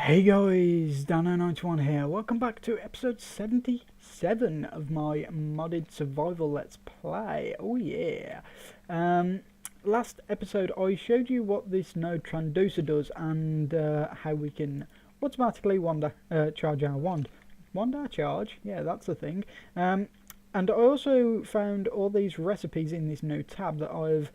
Hey guys, Dano91 here. Welcome back to episode 77 of my modded survival let's play. Oh yeah. Last episode I showed you what this node transducer does and how we can automatically charge our wand. Wand charge? Yeah, that's the thing. And I also found all these recipes in this new tab that I've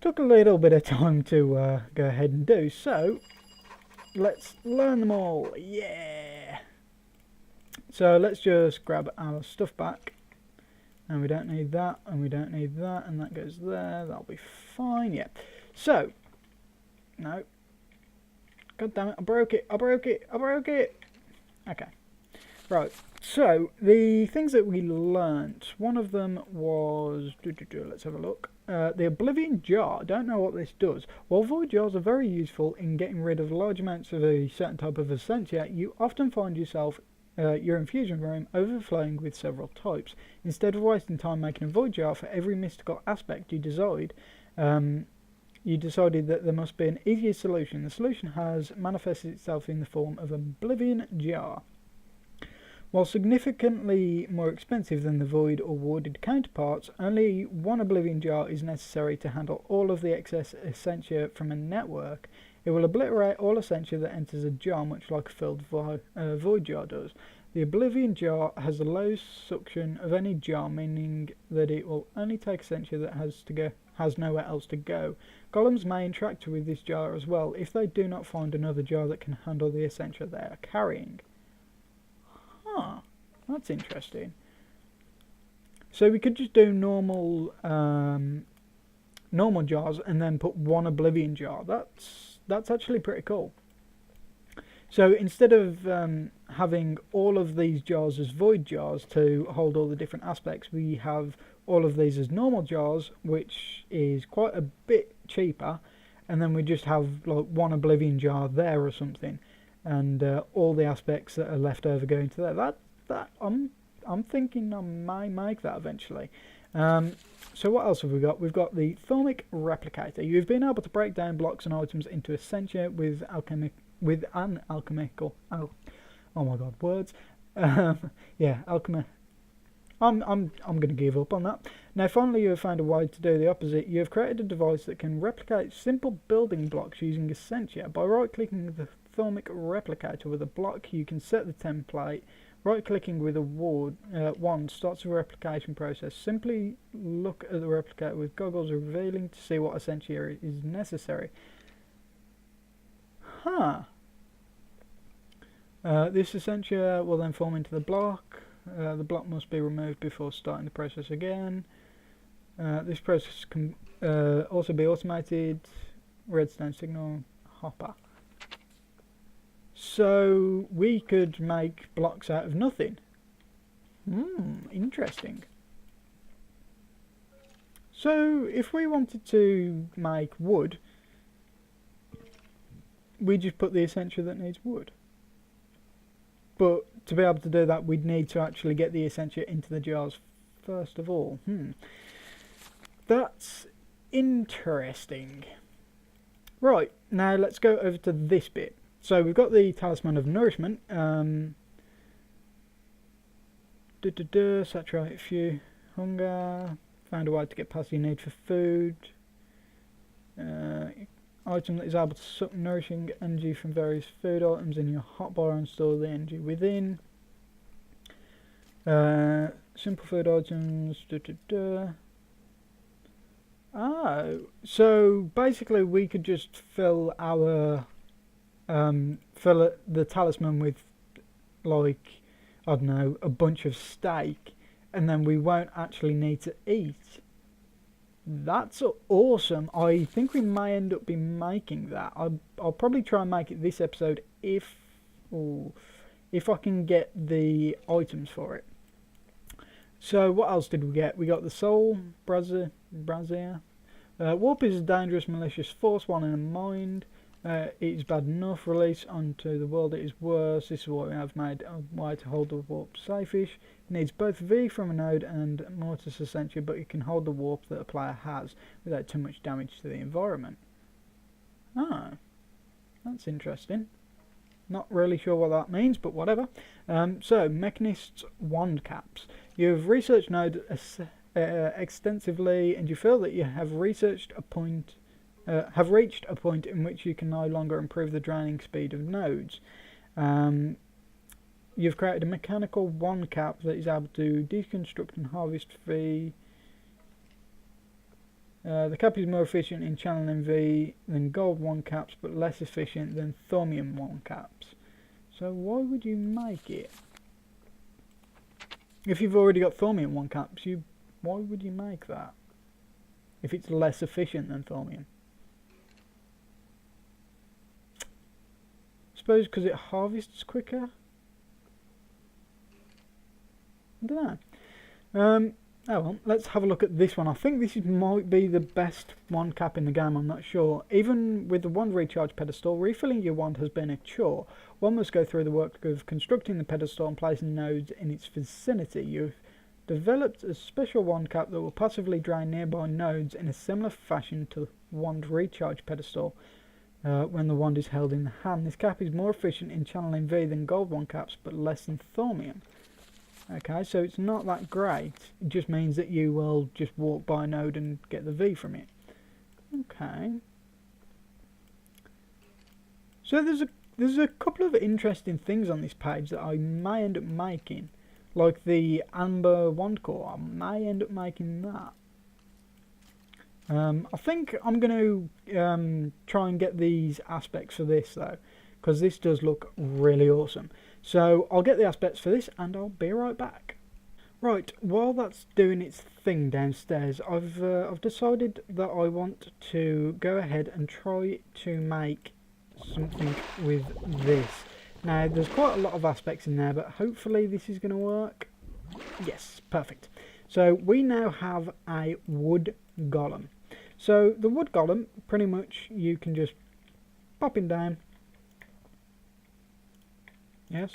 took a little bit of time to go ahead and do. So let's learn them all. Yeah. So let's just grab our stuff back, and we don't need that, and we don't need that, and that goes there. That'll be fine. Yeah. So no. God damn it! I broke it. I broke it. I broke it. Okay. Right. So the things that we learnt. One of them was. Let's have a look. The Oblivion Jar. I don't know what this does. While void jars are very useful in getting rid of large amounts of a certain type of essentia, you often find yourself your infusion room overflowing with several types. Instead of wasting time making a void jar for every mystical aspect you decided that there must be an easier solution. The solution has manifested itself in the form of an Oblivion Jar. While significantly more expensive than the void or warded counterparts, only one Oblivion Jar is necessary to handle all of the excess essentia from a network. It will obliterate all essentia that enters a jar, much like a filled void jar does. The Oblivion Jar has the lowest suction of any jar, meaning that it will only take essentia that has nowhere else to go. Golems may interact with this jar as well if they do not find another jar that can handle the essentia they are carrying. Huh, that's interesting. So we could just do normal jars and then put one Oblivion Jar. That's actually pretty cool. So instead of having all of these jars as void jars to hold all the different aspects, we have all of these as normal jars, which is quite a bit cheaper, and then we just have like one Oblivion Jar there or something, and all the aspects that are left over go into there. I'm thinking I may make that eventually. So what else have we got? We've got the Thermic Replicator. You've been able to break down blocks and items into essentia with an alchemical. Oh my god, words. Yeah, alchemy. I'm going to give up on that. Now finally you have found a way to do the opposite. You have created a device that can replicate simple building blocks using essentia. By right clicking the Thermic Replicator with a block, you can set the template. Right clicking with a wand starts the replication process. Simply look at the replicator with goggles revealing to see what essentia is necessary. Huh. This essentia will then form into the block. The block must be removed before starting the process again. This process can also be automated. Redstone signal hopper. So we could make blocks out of nothing. Interesting. So if we wanted to make wood, we just put the essentia that needs wood. But to be able to do that, we'd need to actually get the essentia into the jars first of all. That's interesting. Right, now let's go over to this bit. So we've got the Talisman of Nourishment. Saturate few hunger. Found a way to get past your need for food. Item that is able to suck nourishing energy from various food items in your hotbar and store the energy within. Simple food items. Oh, so basically we could just fill our the talisman with, like, I don't know, a bunch of steak, and then we won't actually need to eat. That's awesome. I think we may end up making that. I'll probably try and make it this episode if I can get the items for it. So what else did we get? We got the Soul Brazier. Warp is a dangerous, malicious force, one in a mind. It is bad enough. Release onto the world, it is worse. This is what we have made a way to hold the warp safeish. It needs both V from a node and Mortis Essentia, but it can hold the warp that a player has without too much damage to the environment. Ah, That's interesting. Not really sure what that means, but whatever. So, Mechanist's wand caps. You've researched nodes extensively, and you feel that you have reached a point in which you can no longer improve the draining speed of nodes. You've created a mechanical wand cap that is able to deconstruct and harvest V. The cap is more efficient in channeling V than gold wand caps, but less efficient than thaumium wand caps. So why would you make it? If you've already got thaumium wand caps, why would you make that? If it's less efficient than thaumium? Suppose because it harvests quicker? I don't know. Oh well, let's have a look at this one. I think this might be the best wand cap in the game, I'm not sure. Even with the wand recharge pedestal, refilling your wand has been a chore. One must go through the work of constructing the pedestal and placing nodes in its vicinity. You've developed a special wand cap that will passively drain nearby nodes in a similar fashion to the wand recharge pedestal when the wand is held in the hand. This cap is more efficient in channeling V than gold wand caps, but less than thaumium. Okay, so it's not that great. It just means that you will just walk by a node and get the V from it. Okay. So there's a couple of interesting things on this page that I may end up making. Like the amber wand core, I may end up making that. I think I'm going to try and get these aspects for this though, because this does look really awesome. So I'll get the aspects for this and I'll be right back. Right, while that's doing its thing downstairs, I've decided that I want to go ahead and try to make something with this. Now there's quite a lot of aspects in there, but hopefully this is going to work. Yes, perfect. So we now have a wood golem. So the wood golem, pretty much you can just pop him down. Yes?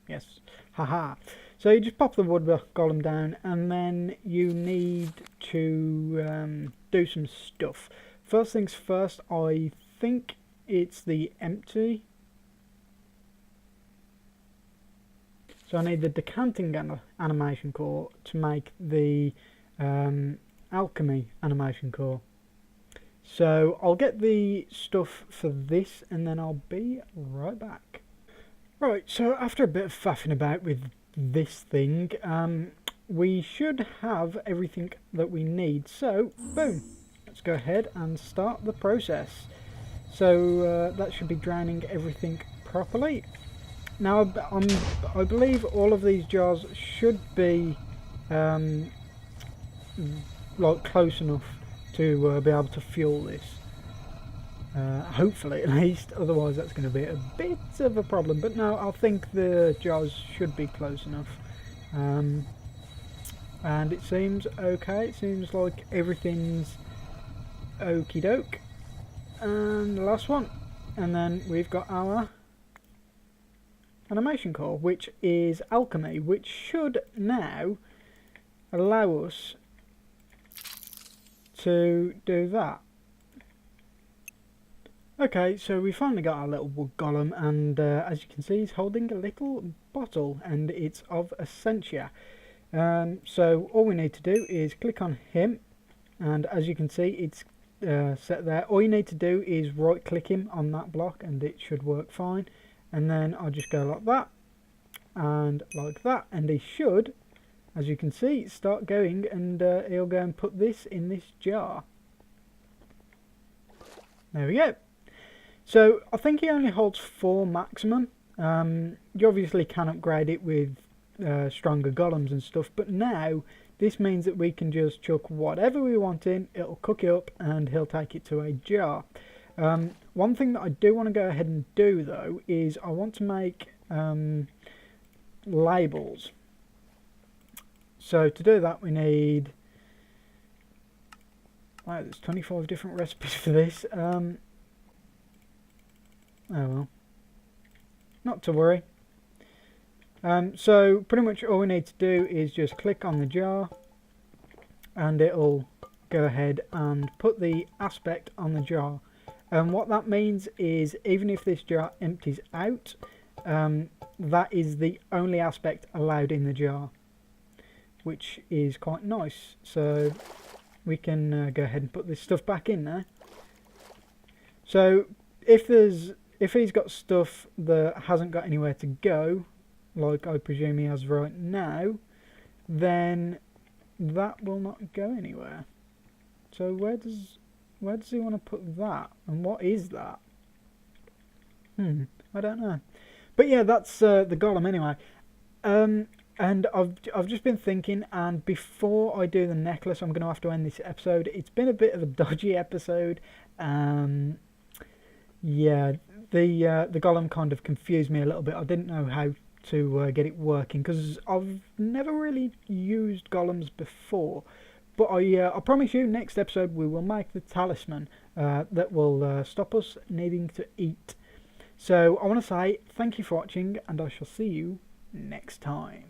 Yes. Haha. So you just pop the wood golem down and then you need to do some stuff. First things first, I think it's the empty. So I need the decanting animation core to make the alchemy animation core. So I'll get the stuff for this and then I'll be right back. Right, so after a bit of faffing about with this thing, we should have everything that we need. So, boom, let's go ahead and start the process. So that should be draining everything properly. Now, I believe all of these jars should be like close enough to be able to fuel this. Hopefully at least, otherwise that's going to be a bit of a problem, but no, I think the jars should be close enough. And it seems okay, it seems like everything's okie doke. And the last one, and then we've got our animation core, which is alchemy, which should now allow us to do that. Okay, so we finally got our little wood golem, and as you can see he's holding a little bottle and it's of essentia. So all we need to do is click on him, and as you can see it's set there. All you need to do is right click him on that block and it should work fine, and then I'll just go like that and like that, and he should, as you can see, start going, and he'll go and put this in this jar. There we go. So I think he only holds 4 maximum. You obviously can upgrade it with stronger golems and stuff, but now this means that we can just chuck whatever we want in, it'll cook it up and he'll take it to a jar. One thing that I do want to go ahead and do though is I want to make labels. So to do that we need, wow, there's 25 different recipes for this. Oh well, not to worry. So pretty much all we need to do is just click on the jar and it'll go ahead and put the aspect on the jar, And what that means is, even if this jar empties out, that is the only aspect allowed in the jar, which is quite nice. So we can go ahead and put this stuff back in there. So if he's got stuff that hasn't got anywhere to go, like I presume he has right now, then that will not go anywhere. So where does he want to put that, and what is that? I don't know. But yeah, that's the golem anyway. And I've just been thinking, and before I do the necklace, I'm going to have to end this episode. It's been a bit of a dodgy episode. Yeah, the golem kind of confused me a little bit. I didn't know how to get it working, because I've never really used golems before. But I promise you, next episode we will make the talisman that will stop us needing to eat. So I want to say thank you for watching, and I shall see you next time.